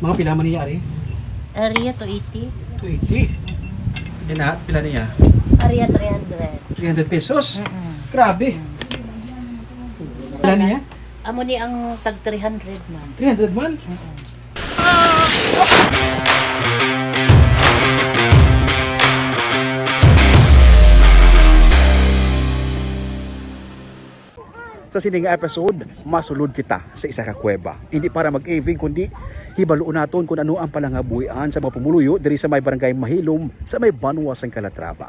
Mga pila man niya, Ari? Area 280. 280. Yan pila niya? Area 300. 300 pesos? Grabe. Pila niya? Amo ni ang tag 300 man. 300 man? Sa sining episode, masulod kita sa isa ka kuweba. Hindi para mag-caving kundi hibaluon naton kung ano ang palangabuhian sa mga pumuluyo diri sa may barangay Mahilom sa may Banwa sang Calatrava.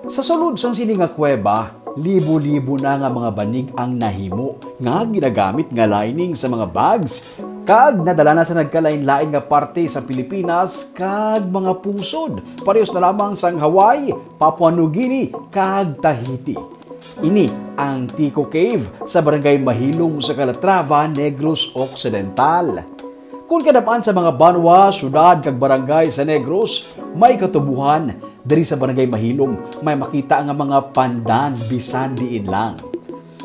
Sa sulod sang sining nga kuweba, libo-libo na nga mga banig ang nahimo nga ginagamit nga lining sa mga bags kag nadala na sa nagkalain-lain nga parte sa Pilipinas kag mga pungsod parehas na lamang sang Hawaii, Papua New Guinea kag Tahiti. Ini ang Tico Cave sa barangay Mahilom sa Calatrava, Negros Occidental. Kung kadapaan sa mga banwa, syudad kag barangay sa Negros, may katubuhan diri sa barangay Mahilom may makita nga mga pandan bisan diin lang.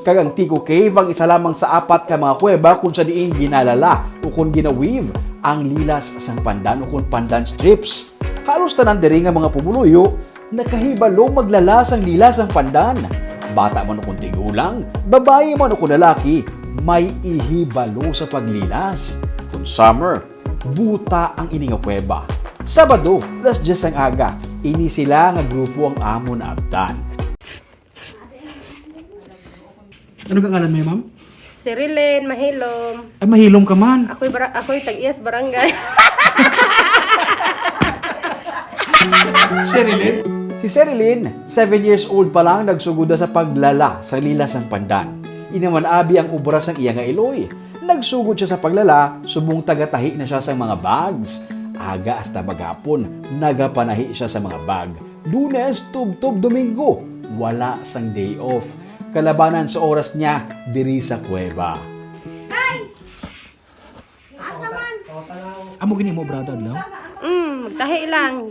Kag ang Tico Cave ang isa lamang sa apat ka mga kuweba kung sa diin ginalala o kung ginaweave ang lilas sang pandan o kung pandan strips. Halos tanan diri nga mga pumuluyo nakahibalo maglalas ang lilas ang pandan. Bata man o kung tigulang, babae man o kung lalaki, may ihibalo sa paglilas. Kung summer, buta ang ini nga kuweba. Sabado, las 10 ang aga, ini sila nga grupo ang amo na abdan. Ano kang alam mo, ma'am? Sirilin, Mahilom. Ay, Mahilom ka man. Ako'y tag-iyas barangay. Serilyn? Si Serilyn, 7 years old pa lang nagsuguda sa paglala sa lilas ng pandan. Inaman abi ang ubras ng iya nga iloy. Nagsugod siya sa paglala, subong tagatahi na siya sa mga bags. Aga hasta maghapon, nagapanahi siya sa mga bag. Lunes, tub-tub, Domingo, wala sang day off. Kalabanan sa oras niya, diri sa kuweba. Amo gini mo, brother, no? Magtahi lang.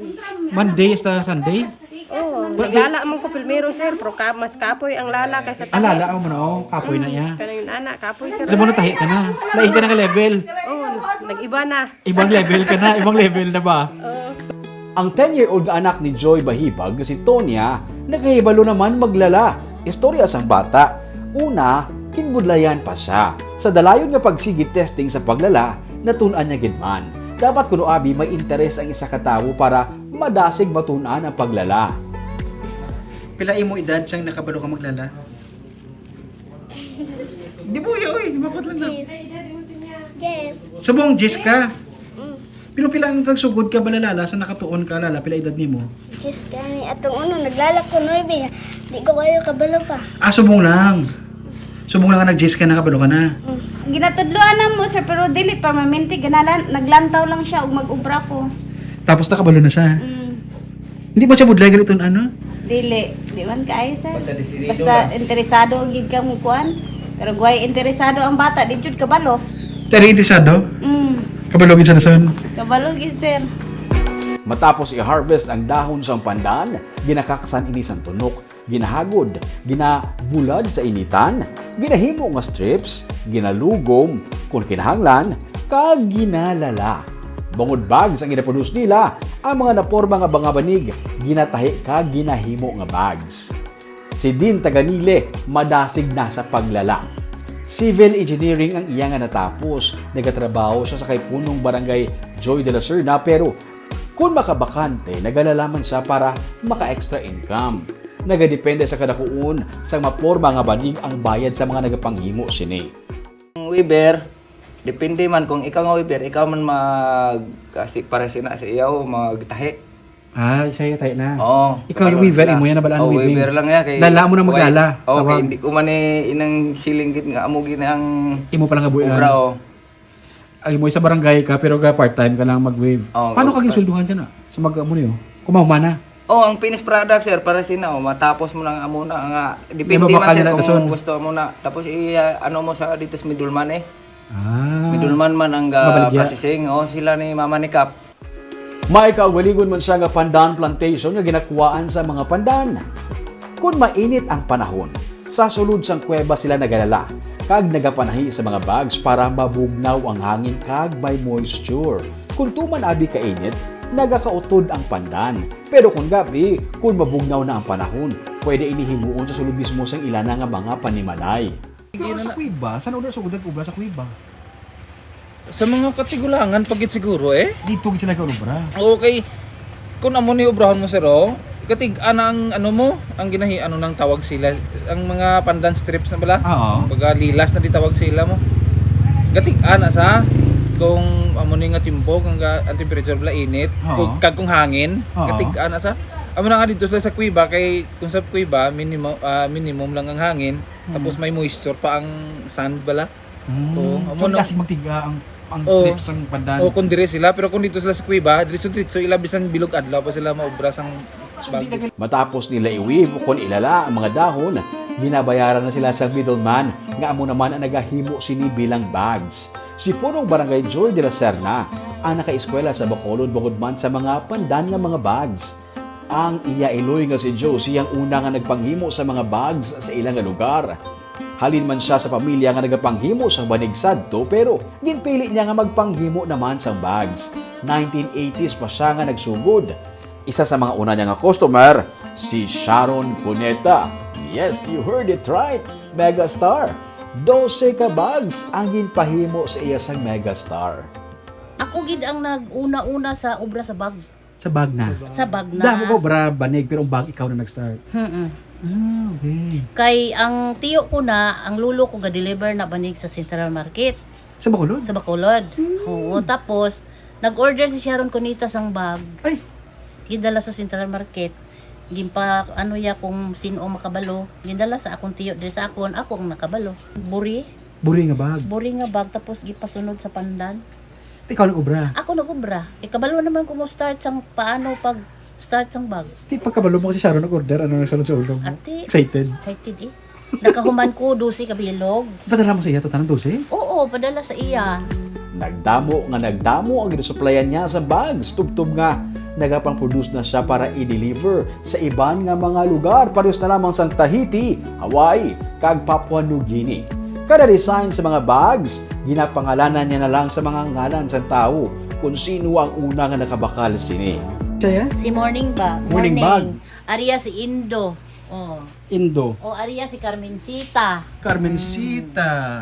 Monday hasta Sunday? Oo, naglala man ko pilmero, sir. Pero mas kapoy ang lala kaysa tahi. Alala mo no, kapoy na iya. Kanang anak, kapoy, sir. Sa mo na tahi ka na. Lain ka na ka level. Oo, nag-iba na. Ibang level ka na, ibang level na ba? Ang 10-year-old anak ni Joy Bahibag, si Tonya, nagahibalo naman maglala. Istorya sang bata. Una, kinbudlayan pa siya. Sa dalayon nga pagsigit testing sa paglala, natunan niya gidman. Dapat kuno abi may interes ang isa ka tawo para madasig matunan ang paglala. Pila imo edad sang nakabalo ka maglala? Di buyo oy, mapot lang sa. Yes. Subong Jess ka. Pero pila ang sugod ka balalala sa nakatuon ka lala pila edad nimo? Just gani atong naglalak ko noy di ko kayo kabalo pa. Ah, subong lang. Subong lang ka nag-Jess ka nakabalo ka na. Ginatudloan na mo sir pero dili pa maminti ganalan naglantaw lang siya ug mag-ubra ko. Tapos nakabalo na siya. Hindi ba siya budlay ganito ano? Dili, di man kaayo sir. Basta interesado gid ka mo kuan. Pero guay interesado ang bata di jud kabalo. Tari interesado? Kabalo gid siya na son. Kabalo gid sir. Matapos i-harvest ang dahon sa pandan, ginakaksan ini sang tunok, ginahagod, ginabulad sa initan, ginahimo nga strips, ginalugom, kung kinahanglan, kag ginalala. Bangod bags ang ginaproduce nila, ang mga naporma nga bangabanig, ginatahi kag ginahimo nga bags. Si Dean Taganile, madasig na sa paglala. Civil engineering ang iya nga natapos. Nagatrabaho siya sa kay punong barangay Joy de la Serna pero kung makabakante, nagalalaman siya para maka-extra income. Nagadepende sa kadakuon sa maporma nga banig ang bayad sa mga nagapanghimo sini. Weaver, depende man kung ikaw nga weaver, ikaw man kasi para sina sa iyaw magtahi. Ah, sa'yo tayo na. Oo. Ikaw yung weaver, imo yan na balaan weaving. weaver lang ya kay. Lala mo na maglala. Okay, hindi ko man inang silinggit nga amo gid ang Imo pa lang abuyan. ubra o. Ay mo sa barangay ka pero ka part-time ka lang mag-wave. Oo, Paano ka gisulduhan siya na? Sa mag-amo niyo? Kumahumana. Oh, ang finished product sir para sina matapos mo lang amo na nga depende May man mabakal sir na dason. kung gusto mo na. Tapos ano mo sa dito sa middleman eh. Ah. Middleman man ang Mabaligya. processing. Oh, sila ni Mama ni Kap. May kaugalingon man siya nga pandan plantation nga ginakuwaan sa mga pandan. Kung mainit ang panahon, sa sulod sang kuweba sila nagalala. kag nagapanahi sa mga bags para mabugnaw ang hangin kag may moisture. Kung tuman abi kainit, nagakautod ang pandan. Pero kung gabi, kung mabugnaw na ang panahon, pwede inihimuon sa sulod mismo sang ilana nga mga panimalay. Sa kuiba, saan order sa udan ubra sa kuiba? Sa mga katigulangan, pagit siguro eh. Dito gid sila ka obra. Okay. Kung amo ni obrahon mo sir, oh, katig ana ang ano mo, ang ginahi ano nang tawag sila, ang mga pandan strips na bala. Oo. Baga lilas na di tawag sila mo. Katig ana sa kung amo ni nga timbog ang temperature bala init, Oo. kung hangin, Oo. katig ana sa amo na nga dito sila sa kuiba kay kung sa kuiba minimum lang ang hangin, tapos may moisture pa ang sand bala. Oo, amo Kung na. kasi magtiga ang Oo. strips ang pandan. O kung dire sila, pero kung dito sila sa kuiba, diretso ilabisan bilog adlaw pa sila maubra sang bag. Matapos nila i-weave o kung ilala ang mga dahon, ginabayaran na sila sa middleman nga amo naman ang nagahimo sini bilang bags. Si punong Barangay Joy de la Serna ang nakaeskwela sa Bacolod bukod man sa mga pandan nga mga bags. Ang iya Iloy nga si Josie ang una nga nagpanghimo sa mga bags sa ilang nga lugar. Halin man siya sa pamilya nga nagapanghimo sa banig sadto pero ginpili niya nga magpanghimo naman sa bags. 1980s pa siya nga nagsugod. Isa sa mga una niya nga customer, si Sharon Cuneta. Yes, you heard it right, megastar. 12 ka bags ang ginpahimo sa iya sang megastar. Ako gid ang nag-una-una sa obra sa bag. Sa bag na. Sa bag na. Damo ko obra banig pero ang bag ikaw na nag-start. Okay. Kay ang tiyo ko na, ang lulo ko ga-deliver na banig sa Central Market. Sa Bacolod? Sa Bacolod. Oo, tapos nag-order si Sharon Cunita sang bag. Ay, Gidala sa Central Market. Gimpa ano ya kung sino ang makabalo. Gidala sa akong tiyo diri sa akon, ako ang nakabalo. Buri buri nga bag. nga bag tapos gipasunod sa pandan. Ikaw nag-obra. Ako nag-obra. Ikabalo naman ko mo start sang paano pag start sang bag. Di pagkabalo mo kasi Sharon nag-order, ano nagsalot sa ulo mo? Ate, Excited. excited eh. Nakahuman ko 12 kabilog. Padala mo sa iya, tanang 12? Oo, padala sa iya. Nagdamo ang ginasuplayan niya sa bags. Tubtub nga, nagapang-produce na siya para i-deliver sa iban nga mga lugar. Parehas na lamang sa Tahiti, Hawaii, kag Papua New Guinea. Kada design sa mga bags, ginapangalanan niya na lang sa mga ngalan sa tao kung sino ang una nga nakabakal sini. Saya? Si Morning ba? Morning bag. Aria si Indo. Oh. Indo. O Aria si Carmencita. Carmencita.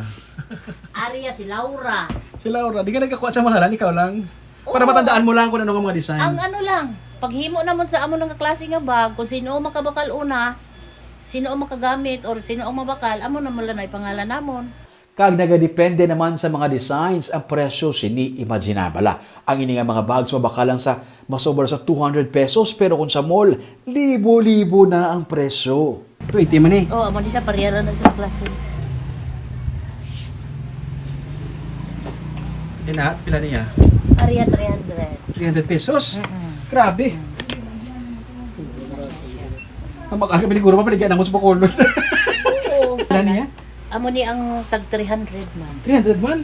Aria si Laura. Si Laura, di ka nagkakuha sa mahalan, ikaw lang? Para Oo. matandaan mo lang kung ano nga mga design. Ang ano lang, paghimo naman sa amo ng klase nga bag, kung sino ang makabakal una, sino ang makagamit, or sino ang mabakal, amo naman lang na ipangalan namon. Kag nagadepende naman sa mga designs ang presyo sini imaginabala. Ang ini nga mga bags mabakalan sa masobra sa 200 pesos pero kung sa mall, libo-libo na ang presyo. 20 man eh. Oh, amo di sa parehara na sa klase. Lahat, pila niya? Aria 300. 300 pesos? Grabe. Ang makakabili siguro mapaligyan mo sa Bacolod. Oo. Pila niya? Amo ni ang tag 300 man. 300 man?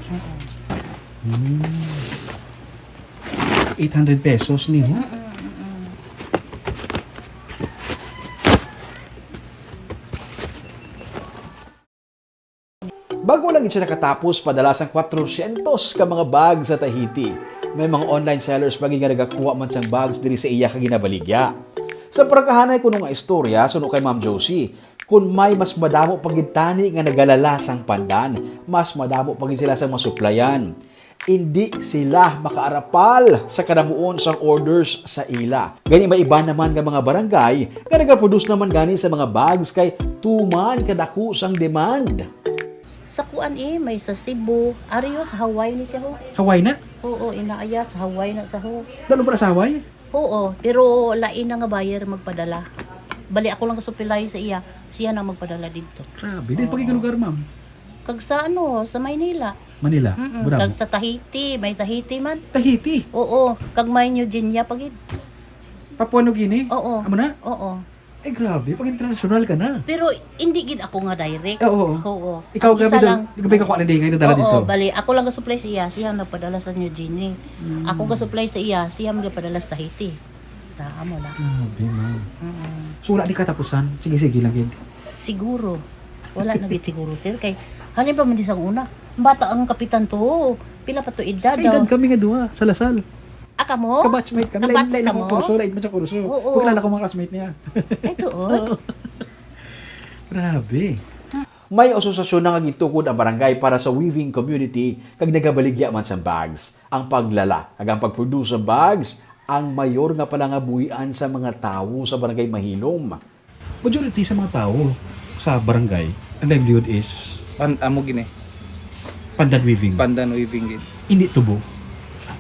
800 pesos ni ho? Bago lang siya nakatapos, padalas ang 400 ka mga bags sa Tahiti. May mga online sellers pagi nga nagakuha man sang bags diri sa iya kaginabaligya. Sa prakahanay ko nga istorya suno kay Ma'am Josie, kung may mas madamo pagitani nga nagalala sang pandan, mas madamo pagin sila sa masuplayan. Hindi sila makaarapal sa kanabuon sang orders sa ila. Gani may iba naman nga mga barangay nga nagaproduce naman gani sa mga bags kay tuman kadako sang demand. Sa kuan may sa Cebu, Ario sa Hawaii ni siya ho. Hawaii na? Oo, inaaya sa Hawaii na sa ho. Dalo para sa Hawaii? Oo, pero lain na nga buyer magpadala. Bali ako lang kasupilay sa iya, siya na magpadala dito. Grabe. Din pagiging lugar, ma'am? Kag sa sa Maynila. Manila? Bravo. Kag sa Tahiti, may Tahiti man. Tahiti? Oo, kag may New Guinea pagid. Papua New Guinea? Oo. Amo na? Oo. Eh grabe, pag international ka na. Pero hindi gid ako nga direct. Oo. Oo. Ikaw Ang isa gabi lang. doon, ikaw ka din ngayon dala dito. Oo, bali ako lang ga-supply sa iya, siya nagpadala sa New Guinea. Ako ga-supply sa iya, siya magpadala sa Tahiti. Taamo lang. Grabe, ma'am. So wala di katapusan? Sige, sige lang, Gid. Siguro. Wala na gid siguro sir kay Halin pa man di sa una. Bata ang kapitan to. Pila pa to edad daw. Kailan kami nga duha sa Lasal. Aka mo? Kabatchmate kami. Kabatch Lain ka akong mo? kurso, lain mo sa kurso. Oo. Pagkilala ko mga classmate niya. Ay, tuod. Grabe. May asosasyon na nga gitukod ang barangay para sa weaving community kag nagabaligya man sa bags. Ang paglala kag ang pagproduce sa bags ang mayor nga pala nga buhian sa mga tawo sa barangay Mahilom. Majority sa mga tao sa barangay, ang livelihood is Amo gini, pandan weaving. pandan weaving gid. Hindi tubo.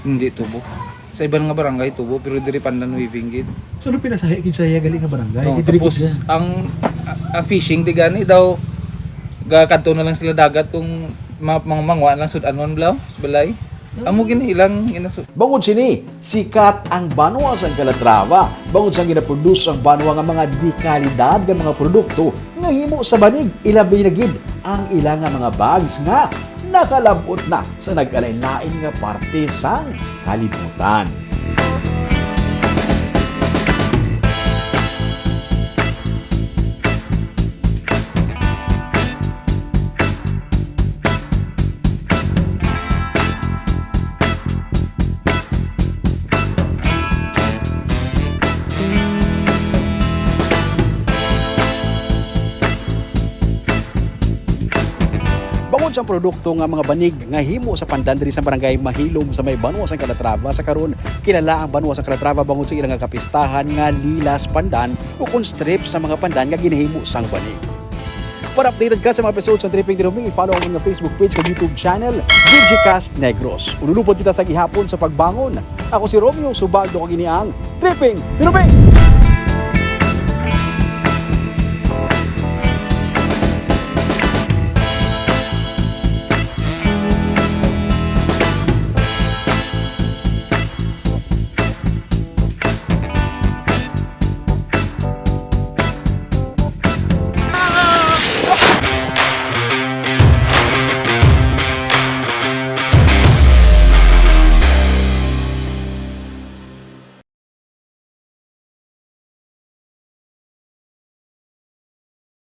Hindi tubo. Sa ibang nga barangay tubo pero diri pandan weaving gid. So, ano pinasahe sa iya galing nga barangay? No, Didiri tapos gid siya. ang fishing di gani daw kadto na lang sila dagat kung mga mangwa lang sudanon blaw sa balay. Amo gini ilang inasud. Bangod sini, sikat ang banwa sa Calatrava. Bangod sa ginaproduce ang banwa nga mga di-kalidad nga mga produkto nga himo sa banig, ilabi na gid ang ilang nga mga bags nga nakalabot na sa nag-alain-lain nga parte sang kalibutan. Bangod sa produkto nga mga banig nga himo sa pandan diri sa barangay Mahilom sa may Banwa sa Calatrava sa karon kilala ang Banwa sa Calatrava bangod sa ilang nga kapistahan nga lilas pandan o kun strip sa mga pandan nga ginahimo sang banig. Para updated ka sa mga episodes ng Tripping Dirumi, i-follow ang mga Facebook page at YouTube channel, Digicast Negros. Ululupod kita sa gihapon sa pagbangon. Ako si Romeo, subagdo kagini ang Tripping Dirumi!